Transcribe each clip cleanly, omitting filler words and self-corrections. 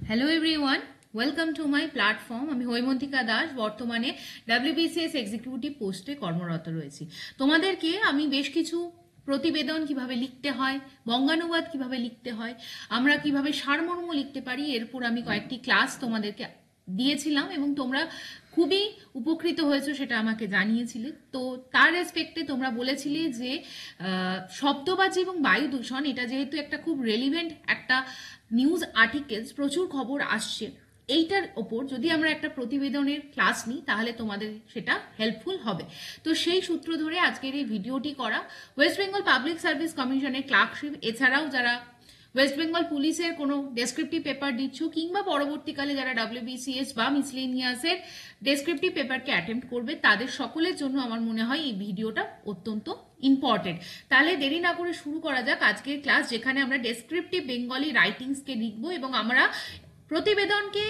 Hello everyone, welcome to my platform. আমি হৈমন্তিকা দাস, বর্তমানে WBCS executive পোস্টে কর্মরত রয়েছি। তোমাদেরকে আমি বেশ কিছু প্রতিবেদন কিভাবে লিখতে হয়, বঙ্গানুবাদ কিভাবে লিখতে হয়, আমরা কিভাবে সারমর্ম লিখতে পারি, এরপর আমি কয়েকটি ক্লাস তোমাদেরকে দিয়েছিলাম এবং তোমরা খুবই উপকৃত হয়েছো, সেটা আমাকে জানিয়েছিলে। তো তার রেসপেক্টে তোমরা বলেছিলে যে শব্দবাজি এবং বায়ু দূষণ, এটা যেহেতু একটা খুব রেলিভেন্ট একটা নিউজ আর্টিকেলস, প্রচুর খবর আসছে, এইটার ওপর যদি আমরা একটা প্রতিবেদনের ক্লাস নিই তাহলে তোমাদের সেটা হেল্পফুল হবে। তো সেই সূত্র ধরে আজকের এই ভিডিওটি করা। ওয়েস্ট বেঙ্গল পাবলিক সার্ভিস কমিশনের ক্লার্কশিপ, এছাড়াও যারা ওয়েস্ট বেঙ্গল পুলিশের কোনো ডেসক্রিপটিভ পেপার দিচ্ছ কিংবা পরবর্তীকালে যারা WBCS বা মিসলেনিয়াসের ডেসক্রিপটিভ পেপারকে অ্যাটেম্প্ট করবে, তাদের সকলের জন্য আমার মনে হয় এই ভিডিওটা অত্যন্ত ইম্পর্টেন্ট। তাহলে দেরি না করে শুরু করা যাক আজকের ক্লাস, যেখানে আমরা ডেসক্রিপটিভ বেঙ্গলি রাইটিংসকে লিখবো এবং আমরা প্রতিবেদনকে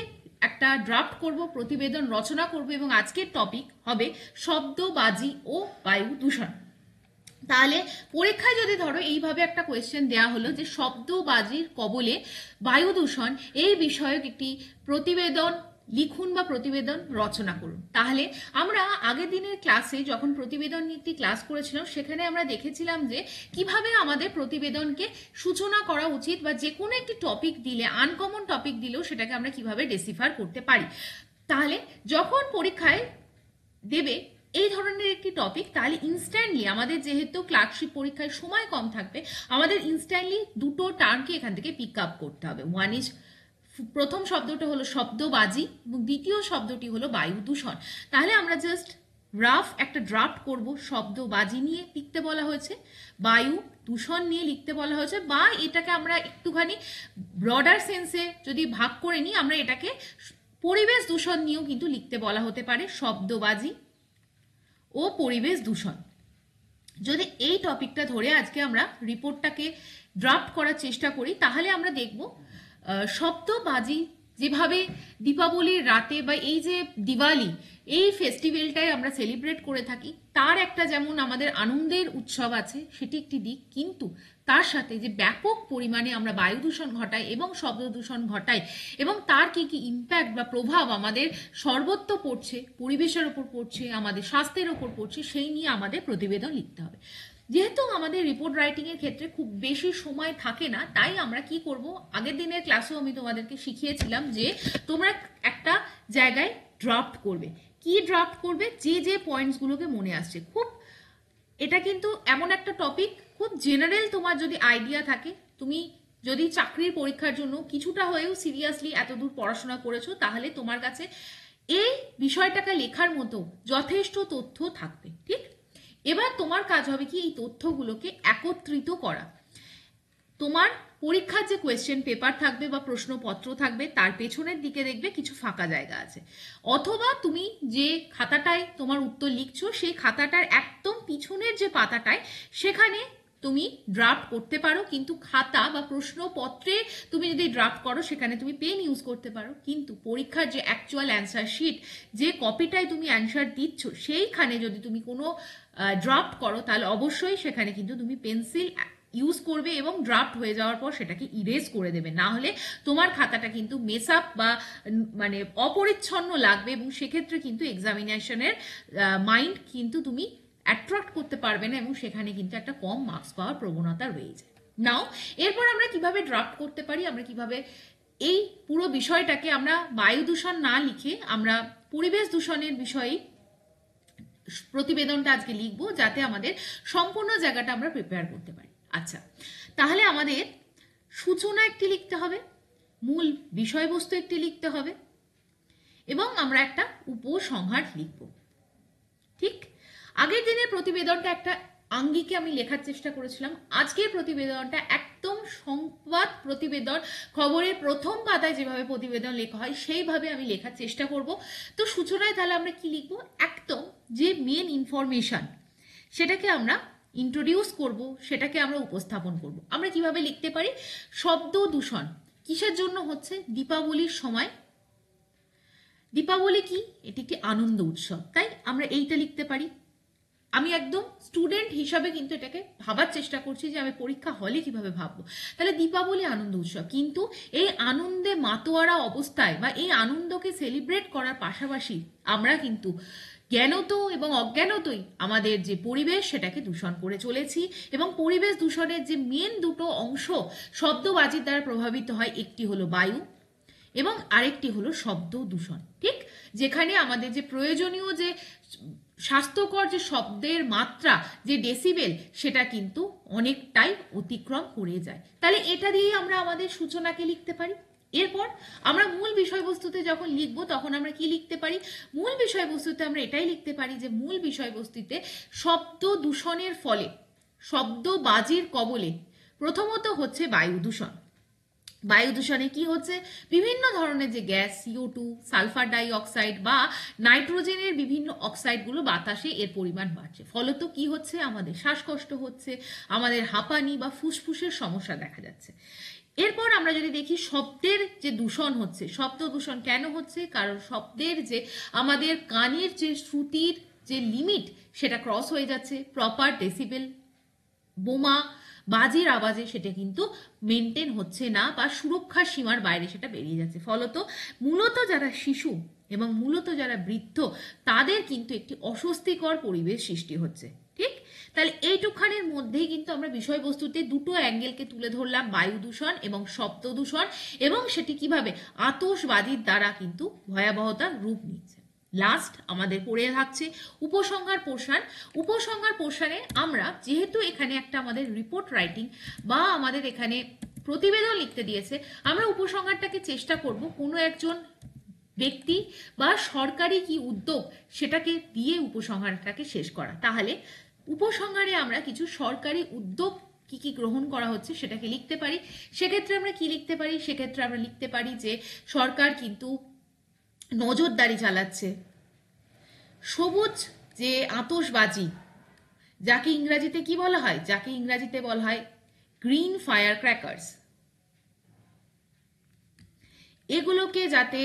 একটা ড্রাফট করব, প্রতিবেদন রচনা করব এবং আজকের টপিক হবে শব্দবাজি ও বায়ু দূষণ। তাহলে পরীক্ষায় যদি ধরো এইভাবে একটা কোয়েশ্চেন দেয়া হলো যে শব্দবাজির কবলে বায়ু দূষণ এই বিষয়ক একটি প্রতিবেদন লিখুন বা প্রতিবেদন রচনা করুন, তাহলে আমরা আগের দিনের ক্লাসে যখন প্রতিবেদন নীতি ক্লাস করেছিলাম সেখানে আমরা দেখেছিলাম যে কিভাবে আমাদের প্রতিবেদনকে সূচনা করা উচিত, বা যে কোনো একটি টপিক দিলে, আনকমন টপিক দিলেও সেটাকে আমরা কিভাবে ডেসিফার করতে পারি। তাহলে যখন পরীক্ষায় দেবে এই ধরনের একটি টপিক, তাহলে ইনস্ট্যান্টলি আমাদের, যেহেতু ক্লার্কশিপ পরীক্ষায় সময় কম থাকবে, আমাদের ইনস্ট্যান্টলি দুটো টার্মকে এখান থেকে পিক আপ করতে হবে। ওয়ান ইজ, প্রথম শব্দটা হলো শব্দবাজি এবং দ্বিতীয় শব্দটি হলো বায়ু দূষণ। তাহলে আমরা জাস্ট রাফ একটা ড্রাফট করব, শব্দবাজি নিয়ে লিখতে বলা হয়েছে, বায়ু দূষণ নিয়ে লিখতে বলা হয়েছে, বা এটাকে আমরা একটুখানি ব্রডার সেন্সে যদি ভাগ করে নিই, আমরা এটাকে পরিবেশ দূষণ নিয়েও কিন্তু লিখতে বলা হতে পারে, শব্দবাজি ও পরিবেশ দূষণ। যদি এই টপিকটা ধরে আজকে আমরা রিপোর্টটাকে ড্রাফট করার চেষ্টা করি, তাহলে আমরা দেখব শব্দবাজি যেভাবে দীপাবলির রাতে বা এই যে দিওয়ালি, এই ফেস্টিভ্যালটাই আমরা সেলিব্রেট করে থাকি, তার একটা যেমন আমাদের আনন্দের উৎসব আছে, সেটি একটি দিক, কিন্তু তার সাথে যে ব্যাপক পরিমাণে আমরা বায়ু দূষণ ঘটাই এবং শব্দ দূষণ ঘটাই এবং তার কি কি ইম্প্যাক্ট বা প্রভাব আমাদের সর্বত্র পড়ছে, পরিবেশের ওপর পড়ছে, আমাদের স্বাস্থ্যের ওপর পড়ছে, সেই নিয়ে আমাদের প্রতিবেদন লিখতে হবে। যেহেতু আমাদের রিপোর্ট রাইটিং এর ক্ষেত্রে খুব বেশি সময় থাকে না, তাই আমরা কি করব, আগের দিনের ক্লাসেও আমি তোমাদেরকে শিখিয়েছিলাম যে তোমরা একটা জায়গায় ড্রাফট করবে। কি ড্রাফট করবে? যে যে পয়েন্টসগুলোকে মনে আসছে। খুব, এটা কিন্তু এমন একটা টপিক, খুব জেনারেল, তোমার যদি আইডিয়া থাকে, তুমি যদি চাকরির পরীক্ষার জন্য কিছুটা হয়েও সিরিয়াসলি এতদূর পড়াশোনা করেছো, তাহলে তোমার কাছে এই বিষয়টাকে লেখার মতো যথেষ্ট তথ্য থাকবে। ঠিক, এবার তোমার কাজ হবে কি, এই তথ্যগুলোকে একত্রিত করা। তোমার পরীক্ষার যে কোয়েশ্চেন পেপার থাকবে বা প্রশ্নপত্র থাকবে, তার পেছনের দিকে দেখবে কিছু ফাঁকা জায়গা আছে, অথবা তুমি যে খাতাটায় তোমার উত্তর লিখছো সেই খাতাটার একদম পিছনের যে পাতাটায়, সেখানে তুমি ড্রাফট করতে পারো। কিন্তু খাতা বা প্রশ্নপত্রে তুমি যদি ড্রাফট করো, সেখানে তুমি পেন ইউজ করতে পারো, কিন্তু পরীক্ষার যে অ্যাকচুয়াল অ্যান্সার শিট, যে কপিটায় তুমি অ্যান্সার দিচ্ছ, সেইখানে যদি তুমি কোনো ড্রাফট করো, তাহলে অবশ্যই সেখানে কিন্তু তুমি পেন্সিল ইউজ করবে এবং ড্রাফট হয়ে যাওয়ার পর সেটাকে ইরেজ করে দেবে, না হলে তোমার খাতাটা কিন্তু মেস আপ বা মানে অপরিচ্ছন্ন লাগবে এবং সেক্ষেত্রে কিন্তু এক্সামিনেশনের মাইন্ড কিন্তু তুমি অ্যাট্রাক্ট করতে পারবে না এবং সেখানে কিন্তু একটা কম মার্কস পাওয়ার প্রবণতা রয়ে যায়। নাও, এরপর আমরা কিভাবে ড্রাফট করতে পারি, আমরা কিভাবে এই পুরো বিষয়টাকে আমরা বায়ু দূষণ না লিখে আমরা পরিবেশ দূষণের বিষয়ে প্রতিবেদনটা আজকে লিখবো, যাতে আমাদের সম্পূর্ণ জায়গাটা আমরা প্রিপেয়ার করতে পারি। আচ্ছা, তাহলে আমাদের সূচনা একটি লিখতে হবে, মূল বিষয়বস্তু একটি লিখতে হবে এবং আমরা একটা উপসংহার লিখব। ঠিক, আগের দিনের প্রতিবেদনটা একটা আঙ্গিকে আমি লেখার চেষ্টা করেছিলাম, আজকের প্রতিবেদনটা একদম সংবাদ প্রতিবেদন, খবরের প্রথম পাতায় যেভাবে প্রতিবেদন লেখা হয় সেইভাবে আমি লেখার চেষ্টা করব। তো সূচনায় তাহলে আমরা কি লিখবো, একদম যে মেন ইনফরমেশন সেটাকে আমরা ইন্ট্রোডিউস করব, সেটাকে আমরা উপস্থাপন করব। আমরা কিভাবে লিখতে পারি, শব্দ দূষণ কিসের জন্য হচ্ছে, দীপাবলির সময়। দীপাবলি কি, এটি একটি আনন্দ উৎসব, তাই আমরা এইটা লিখতে পারি। আমি একদম স্টুডেন্ট হিসাবে কিন্তু এটাকে ভাবার চেষ্টা করছি যে আমি পরীক্ষা হলে কিভাবে ভাববো। তাহলে দীপাবলি আনন্দ উৎসব, কিন্তু এই আনন্দে মাতোয়ারা অবস্থায় বা এই আনন্দকে সেলিব্রেট করার পাশাপাশি আমরা কিন্তু জ্ঞানত এবং অজ্ঞানতই আমাদের যে পরিবেশ সেটাকে দূষণ করে চলেছি। এবং পরিবেশ দূষণের যে মেন দুটো অংশ শব্দবাজির দ্বারা প্রভাবিত হয়, একটি হলো বায়ু এবং আরেকটি হলো শব্দ দূষণ। ঠিক যেখানে আমাদের যে প্রয়োজনীয় যে স্বাস্থ্যকর যে শব্দের মাত্রা, যে ডেসিবেল, সেটা কিন্তু অনেকটাই অতিক্রম করে যায়। তাহলে এটা দিয়ে আমরা আমাদের সূচনাকে লিখতে পারি। এরপর আমরা মূল বিষয়বস্তুতে যখন লিখবো তখন আমরা কি লিখতে পারি? মূল বিষয়বস্তুতে আমরা এটাই লিখতে পারি যে মূল বিষয়বস্তুতে শব্দ দূষণের ফলে, শব্দবাজির কবলে প্রথমত হচ্ছে বায়ু দূষণ। বায়ু দূষণে কি হচ্ছে? বিভিন্ন ধরনের যে gas, CO2, sulphur die oxide বা নাইট্রোজেনের বিভিন্ন অক্সাইডগুলো বাতাসে এর পরিমাণ বাড়ছে। ফলত কি হচ্ছে? আমাদের শ্বাসকষ্ট হচ্ছে, আমাদের হাঁপানি বা ফুসফুসের সমস্যা দেখা যাচ্ছে। এরপর আমরা যদি দেখি শব্দের যে দূষণ হচ্ছে, শব্দ দূষণ কেন হচ্ছে? কারণ শব্দের যে আমাদের কানের যে শ্রুতির যে লিমিট সেটা ক্রস হয়ে যাচ্ছে। প্রপার ডেসিবেল, বোমা বাজির আওয়াজে সেটা কিন্তু মেনটেন হচ্ছে না বা সুরক্ষার সীমার বাইরে সেটা বেরিয়ে যাচ্ছে। ফলত মূলত যারা শিশু এবং মূলত যারা বৃদ্ধ তাদের কিন্তু একটি অস্বস্তিকর পরিবেশ সৃষ্টি হচ্ছে। ঠিক, তাহলে এইটুখানির মধ্যেই কিন্তু আমরা বিষয়বস্তুতে দুটো অ্যাঙ্গেলকে তুলে ধরলাম, বায়ু দূষণ এবং শব্দ দূষণ, এবং সেটি কিভাবে আতশবাজির দ্বারা কিন্তু ভয়াবহতার রূপ নিচ্ছে। লাস্ট আমাদের পড়ে থাকছে উপসংহার পোর্শন। উপসংহার পোর্শনে আমরা যেহেতু এখানে একটা আমাদের রিপোর্ট রাইটিং বা আমাদের এখানে প্রতিবেদন লিখতে দিয়েছে, আমরা উপসংহারটাকে চেষ্টা করব কোনো একজন ব্যক্তি বা সরকারি কি উদ্যোগ সেটাকে দিয়ে উপসংহারটাকে শেষ করা। তাহলে উপসংহারে আমরা কিছু সরকারি উদ্যোগ কি কি গ্রহণ করা হচ্ছে সেটাকে লিখতে পারি। সেক্ষেত্রে আমরা কি লিখতে পারি? সেক্ষেত্রে আমরা লিখতে পারি যে সরকার কিন্তু নজরদারি চালাচ্ছে, সবুজ যে আতশবাজি, যাকে ইংরেজিতে কি বলা হয়? যাকে ইংরেজিতে বলা হয় গ্রিন ফায়ার ক্র্যাকার্স, এগুলোকে যাতে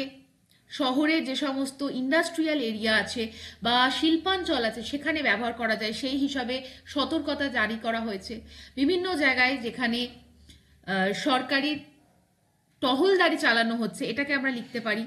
শহরে যে সমস্ত ইন্ডাস্ট্রিয়াল এরিয়া আছে বা শিল্পাঞ্চল আছে সেখানে ব্যবহার করা যায় সেই হিসাবে সতর্কতা জারি করা হয়েছে। বিভিন্ন জায়গায় যেখানে সরকারি টহলদারি চালানো হচ্ছে, এটাকে আমরা লিখতে পারি,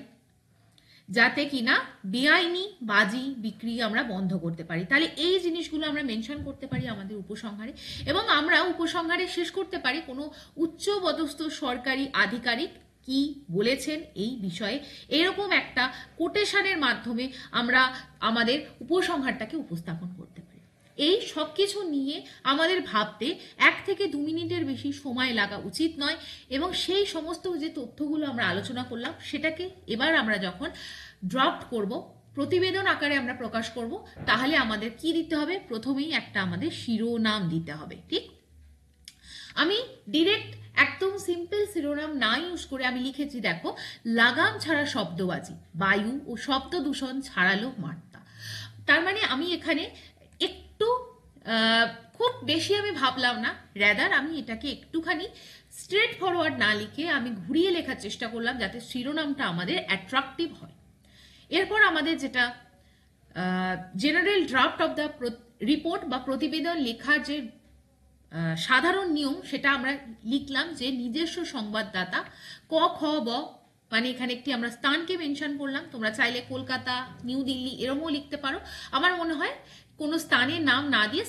যাতে কিনা বেআইনি বাজি বিক্রি আমরা বন্ধ করতে পারি। তাহলে এই জিনিসগুলো আমরা মেনশন করতে পারি আমাদের উপসংহারে, এবং আমরা উপসংহারে শেষ করতে পারি কোনো উচ্চপদস্থ সরকারি আধিকারিক কি বলেছেন এই বিষয়ে, এরকম একটা কোটেশনের মাধ্যমে আমরা আমাদের উপসংহারটাকে উপস্থাপন করতে পারি। এই সব কিছু নিয়ে আমাদের ভাবতে 1 থেকে 2 মিনিটের বেশি সময় লাগা উচিত নয়, এবং সেই সমস্ত যে তথ্যগুলো আমরা আলোচনা করলাম সেটাকে এবার আমরা যখন ড্রাফট করব, প্রতিবেদন আকারে আমরা প্রকাশ করব, তাহলে আমাদের কি দিতে হবে? প্রথমেই একটা আমাদের শিরোনাম দিতে হবে। ঠিক, আমি ডিরেক্ট একদম সিম্পল শিরোনাম না ইউজ করে আমি লিখেছি, দেখো, লাগাম ছাড়া শব্দবাজি, বায়ু ও শব্দ দূষণ ছাড়ালো বার্তা। তার মানে আমি এখানে একটু খুব বেশি আমি ভাবলাম না, রেদার আমি এটাকে একটুখানি স্ট্রেট ফরওয়ার্ড না লিখে আমি ঘুরিয়ে লেখার চেষ্টা করলাম যাতে শিরোনামটা আমাদের অ্যাট্রাকটিভ হয়। এরপর আমাদের যেটা general draft of the report বা প্রতিবেদন লেখার যে সাধারণ নিয়ম, সেটা আমরা লিখলাম যে নিজস্ব সংবাদদাতা, ক খ ব, মানে এখানে একটি আমরা স্থানকে মেনশন করলাম। তোমরা চাইলে কলকাতা, নিউ দিল্লি এরকমও লিখতে পারো। আমার মনে হয় কোনো স্থানের নাম না দিয়ে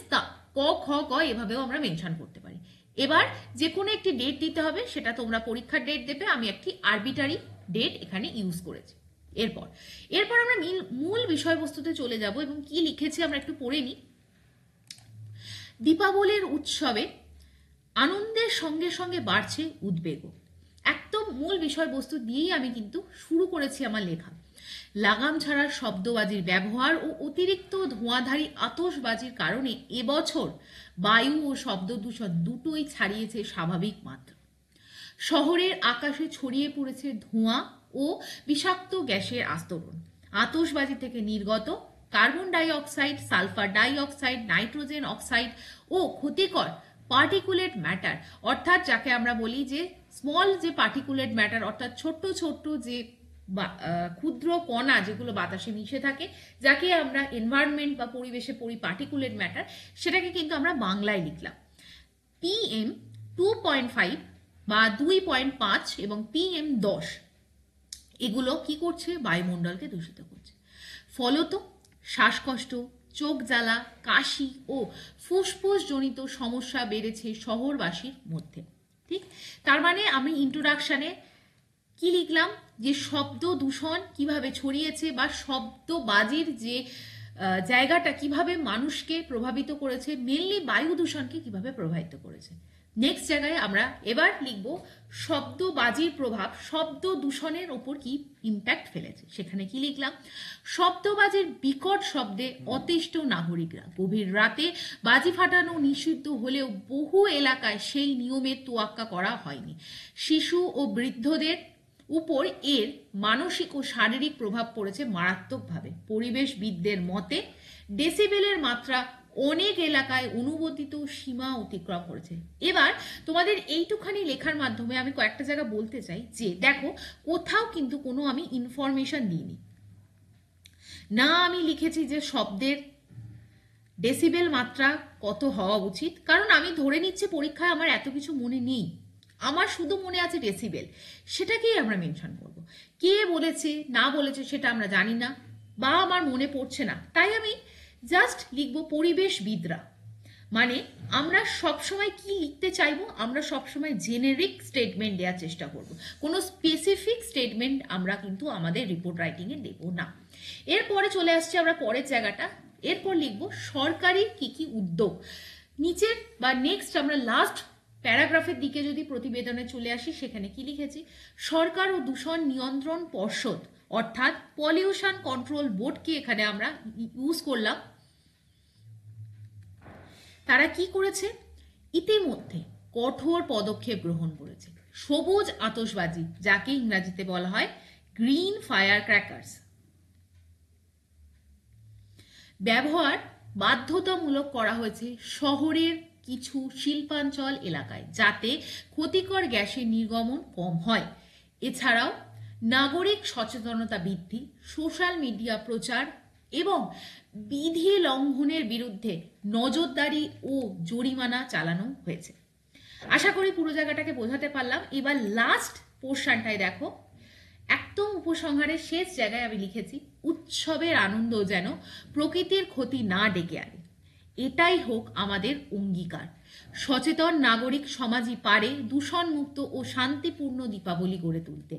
ক খ গ এভাবেও আমরা মেনশন করতে পারি। এবার যে কোনো একটি ডেট দিতে হবে, সেটা তোমরা পরীক্ষার ডেট দেবে, আমি একটি আরবিটারি ডেট এখানে ইউজ করেছি। এরপর আমরা মূল বিষয়বস্তুতে চলে যাব, এবং কি লিখেছি আমরা একটু পড়ে নিই। দীপাবলির উৎসবে আনন্দের সঙ্গে সঙ্গে বাড়ছে উদ্বেগও। একদম মূল বিষয়বস্তু দিয়েই আমি কিন্তু শুরু করেছি আমার লেখা। লাগাম ছাড়া শব্দবাজির ব্যবহার ও অতিরিক্ত ধোঁয়াধারী আতশবাজির কারণে এবছর বায়ু ও শব্দ দূষণ দুটোই ছাড়িয়েছে স্বাভাবিক মাত্রা। শহরের আকাশে ছড়িয়ে পড়েছে ধোঁয়া ও বিষাক্ত গ্যাসের আস্তরণ। আতশবাজি থেকে নির্গত carbon die oxide, sulphur die oxide, nitrogen oxide ও ক্ষতিকর পার্টিকুলেট ম্যাটার, অর্থাৎ যাকে আমরা বলি যে স্মল যে পার্টিকুলেট ম্যাটার, অর্থাৎ ছোট্ট ছোট্ট যে ক্ষুদ্র কণা যেগুলো বাতাসে মিশে থাকে, যাকে আমরা এনভায়রনমেন্ট বা পরিবেশে পড়ি পার্টিকুলেট ম্যাটার, সেটাকে কিন্তু আমরা বাংলায় লিখলাম। PM 2.5 বা 2.5 এবং PM 10 এগুলো কি করছে? বায়ুমণ্ডলকে দূষিত করছে। ফলত শ্বাসকষ্ট, চোখ জ্বালা, কাশি ও ফুসফুস জনিত সমস্যা বেড়েছে শহরবাসীর মধ্যে। ঠিক, তার মানে আমি ইন্ট্রোডাকশনে কি লিখলাম, যে শব্দ দূষণ কিভাবে ছড়িয়েছে বা শব্দবাজির যে জায়গাটা কিভাবে মানুষকে প্রভাবিত করেছে, মেনলি বায়ু দূষণকে কিভাবে প্রভাবিত করেছে। নেক্সট জায়গায় আমরা এবার লিখব শব্দবাজির প্রভাব শব্দ দূষণের ওপর কি ইম্প্যাক্ট ফেলেছে। সেখানে কি লিখলাম, শব্দবাজির বিকট শব্দে অতিষ্ঠ নাগরিকরা। গভীর রাতে বাজি ফাটানো নিষিদ্ধ হলেও বহু এলাকায় সেই নিয়মের তোয়াক্কা করা হয়নি। শিশু ও বৃদ্ধদের উপর এর মানসিক ও শারীরিক প্রভাব পড়েছে মারাত্মকভাবে। পরিবেশবিদদের মতে ডেসিবেলের মাত্রা অনেক এলাকায় অনুমোদিত সীমা অতিক্রম করেছে। এবার তোমাদের এইটুখানি লেখার মাধ্যমে আমি কয়েকটা জায়গা বলতে চাই যে দেখো, কোথাও কিন্তু কোনো আমি ইনফরমেশন দিইনি, না আমি লিখেছি যে শব্দের ডেসিবেল মাত্রা কত হওয়া উচিত, কারণ আমি ধরে নিচ্ছি পরীক্ষায় আমার এত কিছু মনে নেই, আমার শুধু মনে আছে ডেসিবেল, সেটাকেই আমরা মেনশন করব। কে বলেছে না বলেছে সেটা আমরা জানি না বা আমার মনে পড়ছে না, তাই আমি জাস্ট লিখবো পরিবেশবিদরা। মানে আমরা সবসময় কি লিখতে চাইবো, আমরা সবসময় জেনেরিক স্টেটমেন্ট দেওয়ার চেষ্টা করব, কোনো স্পেসিফিক স্টেটমেন্ট আমরা কিন্তু আমাদের রিপোর্ট রাইটিংয়ে দেব না। এরপরে চলে আসছে আমরা পরের জায়গাটা, এরপর লিখবো সরকারি কি কি উদ্যোগ। নিচের বা নেক্সট আমরা লাস্ট প্যারাগ্রাফের দিকে যদি প্রতিবেদনে চলে আসি, সেখানে কি লিখেছি, সরকার ও দূষণ নিয়ন্ত্রণ পর্ষদ অর্থাৎ পলিউশন কন্ট্রোল বোর্ডকে এখানে আমরা ইউজ করলাম। তারা কি করেছে, ইতিমধ্যে কঠোর পদক্ষেপ গ্রহণ করেছে। সবুজ আতশবাজি, যাকে ইংরেজিতে বলা হয় গ্রিন ফায়ার ক্র্যাকার্স, ব্যবহার বাধ্যতামূলক করা হয়েছে শহরের কিছু শিল্পাঞ্চল এলাকায়, যাতে ক্ষতিকর গ্যাসের নির্গমন কম হয়। এছাড়াও নাগরিক সচেতনতা বৃদ্ধি, সোশ্যাল মিডিয়া প্রচার এবং বিধি লঙ্ঘনের বিরুদ্ধে নজরদারি ও জরিমানা চালানো হয়েছে। আশা করি পুরো জায়গাটাকে বোঝাতে পারলাম। এবার লাস্ট পোর্শনটায় দেখো, একদম উপসংহারের শেষ জায়গায় আমি লিখেছি, উৎসবের আনন্দ যেন প্রকৃতির ক্ষতি না ডেকে আনে, এটাই হোক আমাদের অঙ্গীকার। সচেতন নাগরিক সমাজই পারে দূষণমুক্ত ও শান্তিপূর্ণ দীপাবলি গড়ে তুলতে,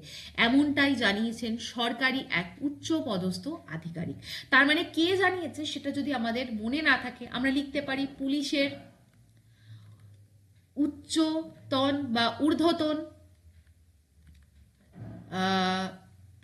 এমনটাই জানিয়েছেন সরকারি এক উচ্চ পদস্থ আধিকারিক। তার মানে কে জানিয়েছে সেটা যদি আমাদের মনে না থাকে, আমরা লিখতে পারি পুলিশের উচ্চতন বা ঊর্ধ্বতন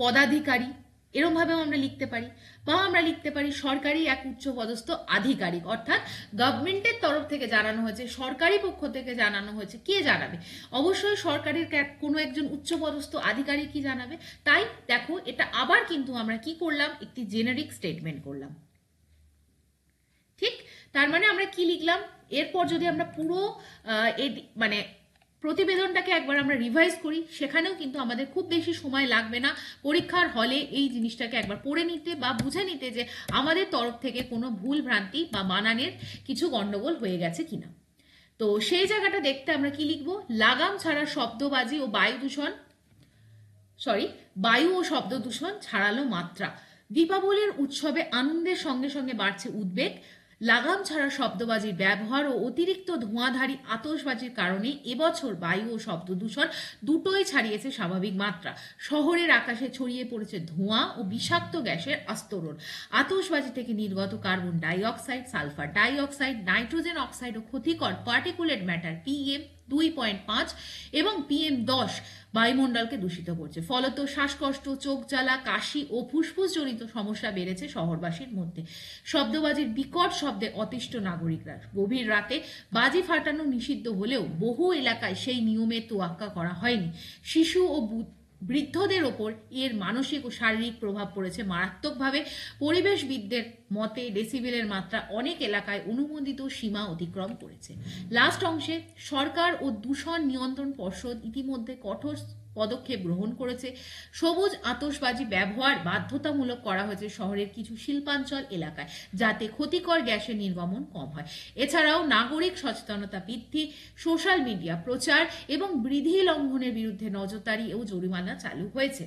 পদাধিকারী, এরকম ভাবেও আমরা লিখতে পারি, বা আমরা লিখতে পারি সরকারি এক উচ্চ পদস্থ আধিকারিক, অর্থাৎ গভর্নমেন্টের তরফ থেকে জানানো হয়েছে, সরকারি পক্ষ থেকে জানানো হয়েছে। কে জানাবে? অবশ্যই সরকারের কোনো একজন উচ্চ পদস্থ আধিকারিকই জানাবে। তাই দেখো, এটা আবার কিন্তু আমরা কি করলাম, একটি জেনারিক স্টেটমেন্ট করলাম। ঠিক, তার মানে আমরা কি লিখলাম, এরপর যদি আমরা পুরো মানে প্রতিবেদনটাকে একবার আমরা রিভাইজ করি, সেখানেও কিন্তু আমাদের খুব বেশি সময় লাগবে না পরীক্ষার হলে এই জিনিসটাকে একবার পড়ে নিতে বা বুঝে নিতে যে আমাদের তরফ থেকে কোনো ভুল ভ্রান্তি বা বানানের কিছু গন্ডগোল হয়ে গেছে কিনা। তো সেই জায়গাটা দেখতে আমরা কি লিখবো, লাগাম ছাড়া শব্দবাজি ও বায়ু ও শব্দ দূষণ ছাড়ালো মাত্রা। দীপাবলির উৎসবে আনন্দের সঙ্গে সঙ্গে বাড়ছে উদ্বেগ। লাগাম ছাড়া শব্দবাজির ব্যবহার ও অতিরিক্ত ধোঁয়াধারী আতশবাজির কারণে এবছর বায়ু ও শব্দ দূষণ দুটোই ছাড়িয়েছে স্বাভাবিক মাত্রা। শহরের আকাশে ছড়িয়ে পড়েছে ধোঁয়া ও বিষাক্ত গ্যাসের আস্তরণ। আতশবাজি থেকে নির্গত carbon die oxide, sulphur die oxide, nitrogen oxide ও ক্ষতিকর পার্টিকুলেট ম্যাটার PM 2.5 এবং PM 10 বায়ুমণ্ডলকে দূষিত করছে। ফলত শ্বাসকষ্ট, চোখ জ্বালা, কাশি ও ফুসফুসজনিত সমস্যা বেড়েছে শহরবাসীর মধ্যে। শব্দবাজির বিকট শব্দে অতিষ্ঠ নাগরিকরা। গভীর রাতে বাজি ফাটানো নিষিদ্ধ হলেও বহু এলাকায় সেই নিয়মের তোয়াক্কা করা হয়নি। শিশু ও বৃদ্ধদের ওপর এর মানসিক ও শারীরিক প্রভাব পড়েছে মারাত্মকভাবে। পরিবেশবিদদের মতে ডেসিবেলের মাত্রা অনেক এলাকায় অনুমোদিত সীমা অতিক্রম করেছে। লাস্ট অংশে, সরকার ও দূষণ নিয়ন্ত্রণ পর্ষদ ইতিমধ্যে কঠোর পদক্ষেপ গ্রহণ করেছে। সবুজ আতশবাজি ব্যবহার বাধ্যতামূলক করা হয়েছে শহরের কিছু শিল্পাঞ্চল এলাকায়, যাতে ক্ষতিকর গ্যাসের নির্গমন কম হয়। এছাড়াও নাগরিক সচেতনতা বৃদ্ধি, সোশ্যাল মিডিয়া প্রচার এবং বিধি লঙ্ঘনের বিরুদ্ধে নজরদারি ও জরিমানা চালু হয়েছে।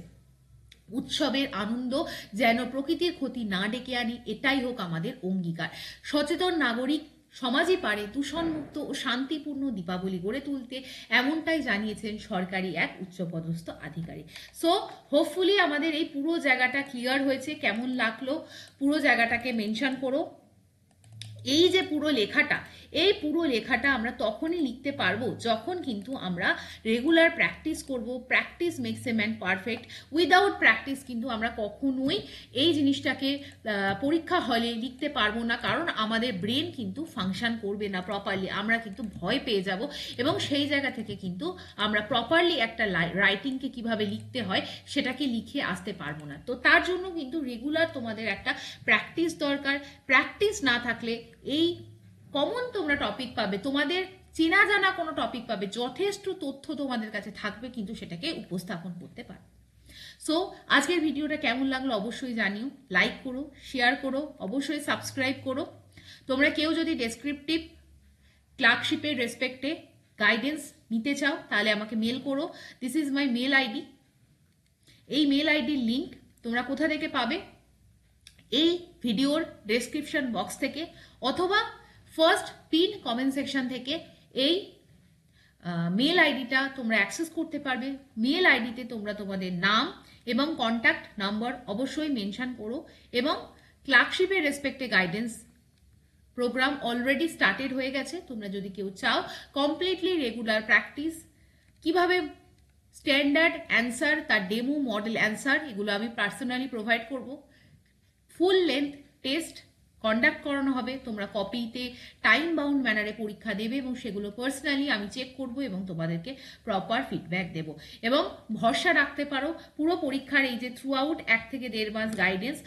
উৎসবের আনন্দ যেন প্রকৃতির ক্ষতি না ডেকে আনি, এটাই হোক আমাদের অঙ্গীকার। সচেতন নাগরিক সমাজই পারে দূষণমুক্ত ও শান্তিপূর্ণ দীপাবলি গড়ে তুলতে, এমনটাই জানিয়েছেন সরকারি এক উচ্চপদস্থ আধিকারিক। সো হোপফুলি আমাদের এই পুরো জায়গাটা ক্লিয়ার হয়েছে। কেমন লাগলো পুরো জায়গাটাকে মেনশন করো। এই যে পুরো লেখাটা আমরা তখনই লিখতে পারবো যখন কিন্তু আমরা রেগুলার প্র্যাকটিস করব। Practice makes a man perfect. Without practice কিন্তু আমরা কখনোই এই জিনিসটাকে পরীক্ষা হলে লিখতে পারবো না, কারণ আমাদের ব্রেন কিন্তু ফাংশন করবে না প্রপারলি। আমরা কিন্তু ভয় পেয়ে যাব এবং সেই জায়গা থেকে কিন্তু আমরা প্রপারলি একটা রাইটিংকে কিভাবে লিখতে হয় সেটাকে লিখে আসতে পারবো না। তো তার জন্য কিন্তু রেগুলার তোমাদের একটা প্র্যাকটিস দরকার। প্র্যাকটিস না থাকলে এই কমন তোমরা টপিক পাবে, তোমাদের চেনা জানা কোনো টপিক পাবে, যথেষ্ট তথ্য তোমাদের কাছে থাকবে, কিন্তু সেটাকে উপস্থাপন করতে পারবে। সো আজকের ভিডিওটা কেমন লাগলো অবশ্যই জানিও। লাইক করো, শেয়ার করো, অবশ্যই সাবস্ক্রাইব করো। তোমরা কেউ যদি ডেসক্রিপটিভ ক্লার্কশিপের রেসপেক্টে গাইডেন্স নিতে চাও তাহলে আমাকে মেল করো। This is my mail ID. এই মেল আইডির লিঙ্ক তোমরা কোথা থেকে পাবে? এই ভিডিওর ডেসক্রিপশন বক্স থেকে, অথবা ফার্স্ট পিন কমেন্ট সেকশন থেকে এই মেল আইডিটা তোমরা অ্যাক্সেস করতে পারবে। মেল আইডিতে তোমরা তোমাদের নাম এবং কন্ট্যাক্ট নাম্বার অবশ্যই মেনশন করো। এবং ক্লার্কশিপের রেসপেক্টে গাইডেন্স প্রোগ্রাম অলরেডি স্টার্টেড হয়ে গেছে। তোমরা যদি কেউ চাও কমপ্লিটলি রেগুলার প্র্যাকটিস, কিভাবে স্ট্যান্ডার্ড অ্যান্সার, তার ডেমো মডেল অ্যান্সার, এগুলো আমি পার্সোনালি প্রোভাইড করব। ফুল লেন্থ টেস্ট কন্ডাক্ট করানো হবে। তোমরা কপিতে টাইম বাউন্ড ম্যানারে পরীক্ষা দেবে এবং সেগুলো পার্সোনালি আমি চেক করব এবং তোমাদেরকে প্রপার ফিডব্যাক দেব। এবং ভরসা রাখতে পারো পুরো পরীক্ষার এই যে থ্রু আউট 1 থেকে 1.5 মাস গাইডেন্স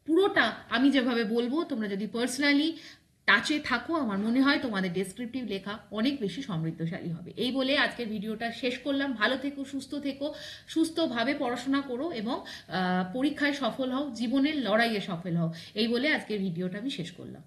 পুরোটা আমি যেভাবে বলবো, তোমরা যদি পার্সোনালি টাচে থাকো, আমার মনে হয় তোমাদের ডেসক্রিপটিভ লেখা অনেক বেশি সমৃদ্ধশালী হবে। এই বলে আজকের ভিডিওটা শেষ করলাম। ভালো থেকো, সুস্থভাবে পড়াশোনা করো এবং পরীক্ষায় সফল হও, জীবনের লড়াইয়ে সফল হও। এই বলে আজকের ভিডিওটা আমি শেষ করলাম।